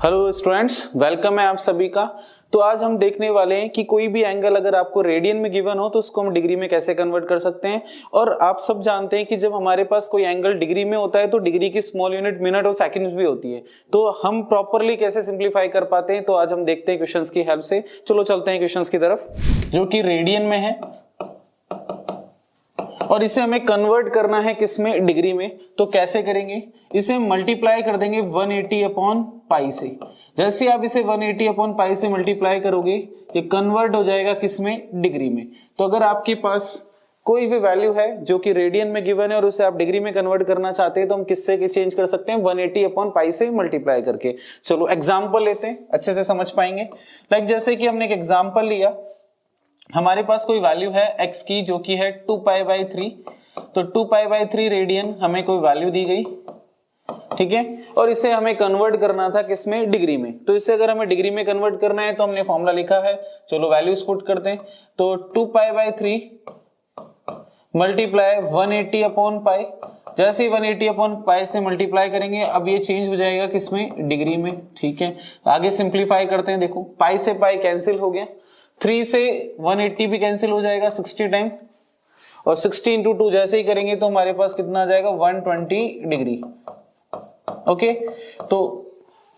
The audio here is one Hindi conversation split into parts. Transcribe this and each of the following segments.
हेलो स्टूडेंट्स, वेलकम है आप सभी का। तो आज हम देखने वाले हैं कि कोई भी एंगल अगर आपको रेडियन में गिवन हो तो उसको हम डिग्री में कैसे कन्वर्ट कर सकते हैं। और आप सब जानते हैं कि जब हमारे पास कोई एंगल डिग्री में होता है तो डिग्री की स्मॉल यूनिट मिनट और सेकंड्स भी होती है। तो हम प्रॉपरली कैसे सिंप्लीफाई कर पाते हैं, तो आज हम देखते हैं क्वेश्चंस की हेल्प से। चलो चलते हैं क्वेश्चंस की तरफ, जो कि रेडियन में है और इसे हमें कन्वर्ट करना है किसमें, डिग्री में। तो कैसे करेंगे, इसे मल्टीप्लाई कर देंगे 180 अपॉन पाई से। जैसे आप इसे 180 अपॉन पाई से मल्टीप्लाई करोगे ये कन्वर्ट हो जाएगा किसमें, डिग्री में। तो अगर आपके पास कोई भी वैल्यू है जो कि रेडियन में गिवन है और उसे आप डिग्री में कन्वर्ट करना चाहते हैं तो हम किससे चेंज कर सकते हैं, 180 अपॉन पाई से मल्टीप्लाई करके। चलो एग्जाम्पल लेते हैं, अच्छे से समझ पाएंगे। लाइक जैसे कि हमने एक एग्जाम्पल लिया, हमारे पास कोई वैल्यू है x की जो कि है 2π/3। तो 2π/3 रेडियन हमें कोई वैल्यू दी गई, ठीक है, और इसे हमें कन्वर्ट करना था किसमें, डिग्री में। तो इसे अगर हमें डिग्री में कन्वर्ट करना है तो हमने फॉर्मूला लिखा है, चलो वैल्यूज पुट करते हैं। तो 2π/3 मल्टीप्लाई 180 अपॉन पाई। जैसे ही 180 अपॉन पाई से मल्टीप्लाई करेंगे अब ये चेंज हो जाएगा किसमें, डिग्री में, ठीक है। आगे सिंप्लीफाई करते हैं, देखो पाई से पाई कैंसिल हो गया, 3 से 180 भी कैंसिल हो जाएगा 60 टाइम, और 60 इंटू 2 जैसे ही करेंगे तो हमारे पास कितना आ जाएगा, 120 डिग्री। ओके, तो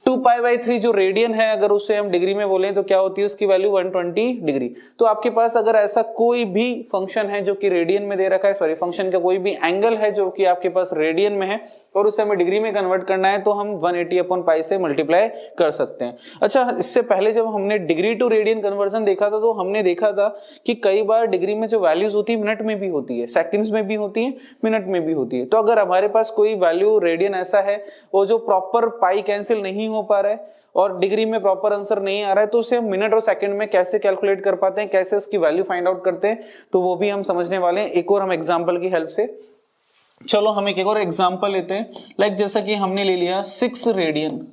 2π/3 जो रेडियन है अगर उसे हम डिग्री में बोलें तो क्या होती है, उसकी वैल्यू 120 डिग्री। तो आपके पास अगर ऐसा कोई भी फंक्शन है जो कि रेडियन में दे रखा है, सॉरी फंक्शन का कोई भी एंगल है जो कि आपके पास रेडियन में है और उसे हमें डिग्री में कन्वर्ट करना है तो हम 180 अपॉन पाई से मल्टीप्लाई कर सकते हैं। अच्छा, इससे पहले जब हमने डिग्री टू रेडियन कन्वर्जन देखा था तो हमने देखा था कि कई बार डिग्री में जो वैल्यूज होती है मिनट में भी होती है, सेकंड्स में भी होती है, मिनट में भी होती है। तो अगर हमारे पास कोई वैल्यू रेडियन ऐसा है वो जो प्रॉपर पाई कैंसिल नहीं हो पा रहा है और डिग्री में प्रॉपर आंसर नहीं आ रहा है, तो उसे हम मिनट और सेकंड में कैसे कैलकुलेट कर पाते हैं, कैसे उसकी वैल्यू फाइंड आउट करते हैं, तो वो भी हम समझने वाले हैं एक और हम एग्जांपल की हेल्प से। चलो हम एक और एग्जांपल लेते हैं। लाइक जैसा कि हमने ले लिया 6 रेडियन,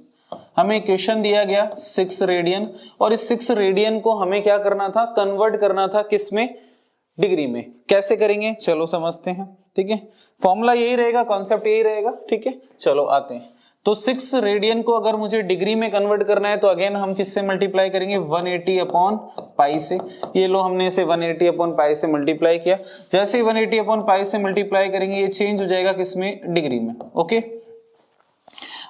हमें क्वेश्चन दिया गया 6 रेडियन, और इस 6 रेडियन को हमें क्या करना था, कन्वर्ट करना था किसमें, डिग्री में। कैसे करेंगे, चलो समझते हैं, ठीक है। फॉर्मूला यही रहेगा, कॉन्सेप्ट यही रहेगा, ठीक है। चलो आते हैं, तो 6 रेडियन को अगर मुझे डिग्री में कन्वर्ट करना है तो अगेन हम किससे मल्टीप्लाई करेंगे, 180 अपॉन पाई से। ये लो, हमने इसे 180 अपॉन पाई से मल्टीप्लाई किया। जैसे ही 180 अपॉन पाई से मल्टीप्लाई करेंगे ये चेंज हो जाएगा किसमें, डिग्री में। ओके,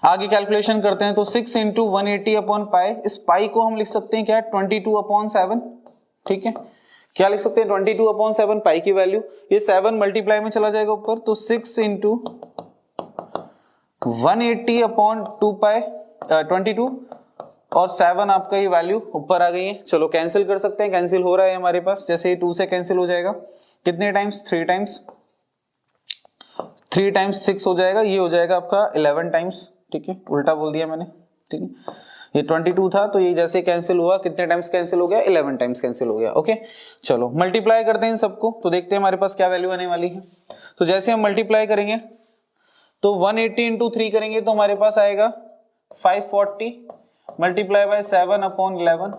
आगे कैलकुलेशन करते हैं। तो 6 इंटू 180 अपॉन पाई, इस पाई को हम लिख सकते हैं क्या, 22 अपॉन 7, ठीक है। क्या लिख सकते हैं, 22 अपॉन 7 पाई की वैल्यू। ये 7 मल्टीप्लाई में चला जाएगा ऊपर, तो 6 इंटू 180 अपॉन 2 पाई 22 और 7 आपका ये वैल्यू ऊपर आ गई है। चलो कैंसिल कर सकते हैं, कैंसिल हो रहा है हमारे पास। जैसे ये 2 से कैंसिल हो जाएगा, कितने टाइम्स, 3 टाइम्स, 3 टाइम्स 6 हो जाएगा, ये हो जाएगा आपका 11 टाइम्स, ठीक है। उल्टा बोल दिया मैंने, ठीक है। ये 22 था तो ये जैसे कैंसिल हुआ, कितने टाइम्स कैंसिल हो गया, 11 टाइम्स कैंसिल हो गया। ओके, चलो मल्टीप्लाई करते हैं इन सबको, तो देखते हैं हमारे पास क्या वैल्यू आने वाली है। तो जैसे हम मल्टीप्लाई करेंगे तो 180 इंटू 3 करेंगे तो हमारे पास आएगा 540 multiply by 7 upon 11।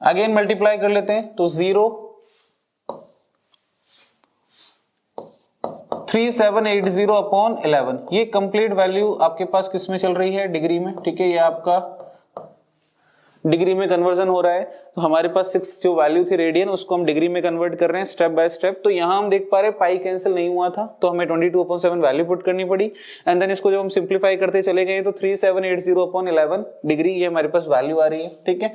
Again multiply कर लेते हैं तो 03780 अपॉन 11। ये कंप्लीट वैल्यू आपके पास किस में चल रही है, डिग्री में, ठीक है। ये आपका डिग्री में कन्वर्जन हो रहा है। तो हमारे पास 6 जो वैल्यू थी रेडियन उसको हम डिग्री में कन्वर्ट कर रहे हैं स्टेप बाय स्टेप। तो यहां हम देख पा रहे हैं पाई कैंसिल नहीं हुआ था तो हमें 22/7 वैल्यू पुट करनी पड़ी, एंड देन इसको जब हम सिंप्लीफाई करते चले गए तो 3780 अपॉन 11 डिग्री ये हमारे पास वैल्यू आ रही है, ठीक है।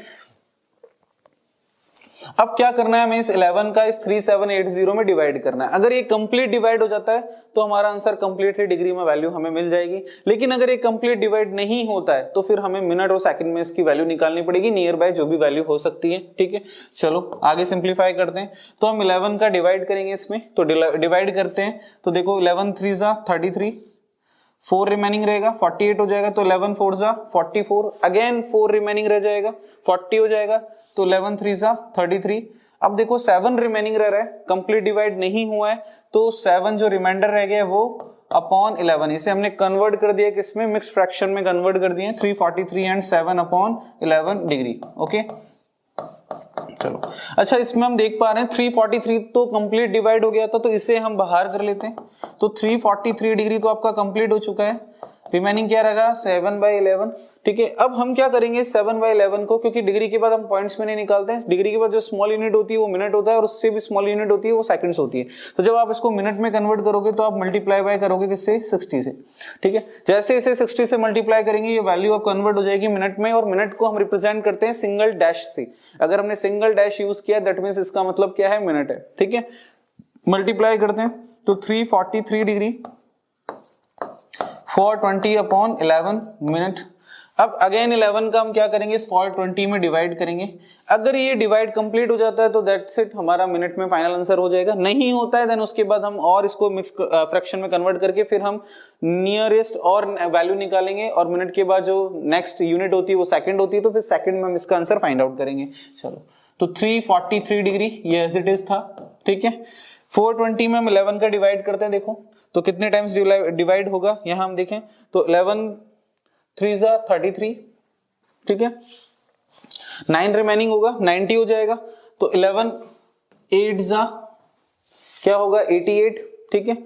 अब क्या करना है, हमें इस 11 का इस 3780 में डिवाइड करना है। अगर ये कंप्लीट डिवाइड हो जाता है तो हमारा आंसर कंप्लीटली डिग्री में वैल्यू हमें मिल जाएगी। लेकिन अगर ये कंप्लीट डिवाइड नहीं होता है तो फिर हमें मिनट और सेकंड में इसकी वैल्यू निकालनी पड़ेगी, नियर बाय जो भी वैल्यू हो सकती है, ठीक है। चलो आगे सिंप्लीफाई करते हैं। तो हम 11 का डिवाइड करेंगे इसमें, तो डिवाइड करते हैं तो देखो 11 3 जा 33, 4 रिमेनिंग रहेगा 48 हो जाएगा, तो 11 4 जा 44, अगेन 4 रिमेनिंग रह जाएगा 40 हो जाएगा, तो 11 3 जा 33। अब देखो 7 रिमेनिंग रह रहा है, कंप्लीट डिवाइड नहीं हुआ है, तो 7 जो रिमाइंडर रह गया वो अपॉन 11, इसे हमने कन्वर्ट कर दिया किसमें, मिक्स फ्रैक्शन में कन्वर्ट कर दिए 343 एंड 7 अपॉन 11 डिग्री। ओके, चलो अच्छा, इसमें हम देख पा रहे हैं 343 तो कंप्लीट डिवाइड हो गया था, तो इसे हम बाहर कर लेते हैं। तो 343 डिग्री तो आपका कंप्लीट हो चुका है, रिमेनिंग क्या रहेगा 7/11। ठीक है, अब हम क्या करेंगे 7/11 को, क्योंकि डिग्री के बाद हम पॉइंट्स में नहीं निकालते हैं, डिग्री के बाद जो स्मॉल यूनिट होती है वो मिनट होता है और उससे भी स्मॉल यूनिट होती है वो सेकंड्स होती है। तो जब आप इसको मिनट में कन्वर्ट करोगे तो आप मल्टीप्लाई बाय करोगे किससे 60 से। ठीक है, जैसे इसे 60 से मल्टीप्लाई करेंगे ये वैल्यू अब कन्वर्ट हो जाएगी मिनट में, और मिनट को हम रिप्रेजेंट करते हैं सिंगल डैश से। अगर हमने सिंगल डैश यूज किया दैट मींस इसका मतलब क्या है, मिनट है। ठीक है, मल्टीप्लाई करते हैं तो 343 डिग्री 420/11 मिनट। अब अगेन 11 का हम क्या करेंगे, इस 420 में डिवाइड करेंगे। अगर ये डिवाइड कंप्लीट हो जाता है तो दैट्स इट, हमारा मिनट में फाइनल आंसर हो जाएगा। नहीं होता है देन उसके बाद हम और इसको मिक्स फ्रैक्शन में कन्वर्ट करके फिर हम नियरेस्ट और वैल्यू निकालेंगे, और मिनट के बाद जो नेक्स्ट यूनिट होती है वो सेकंड होती है, तो फिर सेकंड में हम इसका आंसर फाइंड आउट करेंगे। चलो, तो 343 डिग्री ये एज इट इज था। ठीक है, 420 में हम 11 का डिवाइड करते हैं, देखो तो कितने टाइम्स डिवाइड होगा, यहां हम देखें तो 11 3 33। ठीक है, 9 रिमेनिंग होगा 90 हो जाएगा, तो 11 8 क्या होगा 88। ठीक है,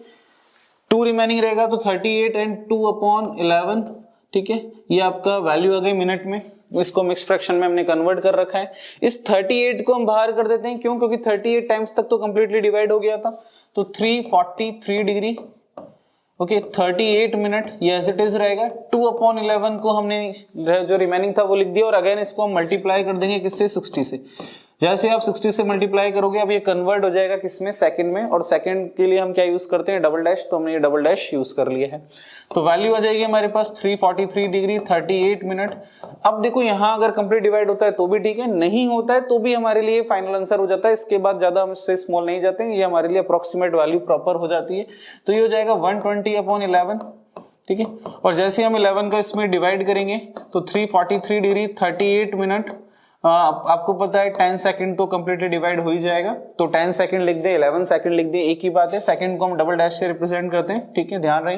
2 रिमेनिंग रहेगा तो 38 एंड 2/11। ठीक है, ये आपका वैल्यू आ गई मिनट में, इसको मिक्स फ्रैक्शन में हमने कन्वर्ट कर रखा है। इस 38 को हम बाहर कर देते हैं, क्यों, क्योंकि 38 टाइम्स तक तो कंप्लीटली डिवाइड हो गया था। तो 343 डिग्री ओके 38 मिनट ये एज इट इज रहेगा। 2/11 को हमने जो रिमेनिंग था वो लिख दिया, और अगेन इसको हम मल्टीप्लाई कर देंगे किससे 60 से। जैसे आप 60 से मल्टीप्लाई करोगे अब ये कन्वर्ट हो जाएगा किसमें, सेकंड में, और सेकंड के लिए हम क्या यूज करते हैं, डबल डैश, तो हमने ये डबल डैश यूज कर लिया है। तो वैल्यू आ जाएगी हमारे पास 343 डिग्री 38 मिनट। अब देखो यहाँ अगर कंप्लीट डिवाइड होता है तो भी ठीक है, नहीं होता है तो भी हमारे लिए फाइनल आंसर हो जाता है। इसके बाद ज्यादा हम इससे स्मॉल नहीं जाते हैं, ये हमारे लिए अप्रोक्सीमेट वैल्यू प्रॉपर हो जाती है। तो ये हो जाएगा 120/11। ठीक है, और जैसे हम 11 का इसमें डिवाइड करेंगे तो 343 डिग्री 38 मिनट, आपको पता है 10 सेकंड तो कंप्लीटली डिवाइड हो ही जाएगा, तो 10 सेकंड लिख दे 11 सेकंड लिख दे, एक ही बात है। सेकंड को हम डबल डैश से रिप्रेजेंट करते हैं। ठीक है, ध्यान रहे।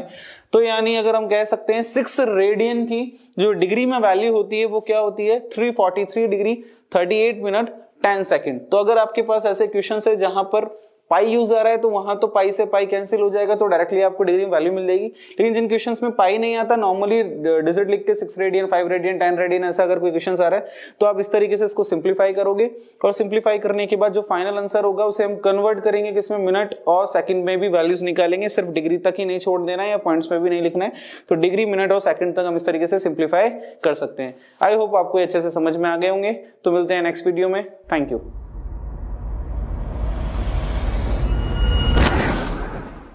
तो यानी अगर हम कह सकते हैं 6 रेडियन की जो डिग्री में वैल्यू होती है वो क्या होती है 343 डिग्री 38 मिनट 10 सेकंड। तो अगर आपके पास ऐसे क्वेश्चन है जहां पर पाई यूज आ रहा है तो वहां तो पाई से पाई कैंसिल हो जाएगा, तो डायरेक्टली आपको डिग्री में वैल्यू मिल जाएगी। लेकिन जिन क्वेश्चंस में पाई नहीं आता, नॉर्मली डिजिट लिख के 6 रेडियन 5 रेडियन 10 रेडियन ऐसा अगर कोई क्वेश्चंस आ रहा है तो आप इस तरीके से इसको सिंप्लीफाई करोगे, और सिंप्लीफाई करने के बाद जो फाइनल आंसर होगा उसे हम कन्वर्ट करेंगे किसमें, मिनट और सेकंड में भी वैल्यूज निकालेंगे। सिर्फ डिग्री तक ही नहीं छोड़ देना है या पॉइंट्स में भी नहीं लिखना है, तो डिग्री मिनट और सेकंड तक हम इस तरीके से सिंप्लीफाई कर सकते हैं। आई होप आपको अच्छे से समझ में आ गए होंगे। तो मिलते हैं नेक्स्ट वीडियो में। Thank you.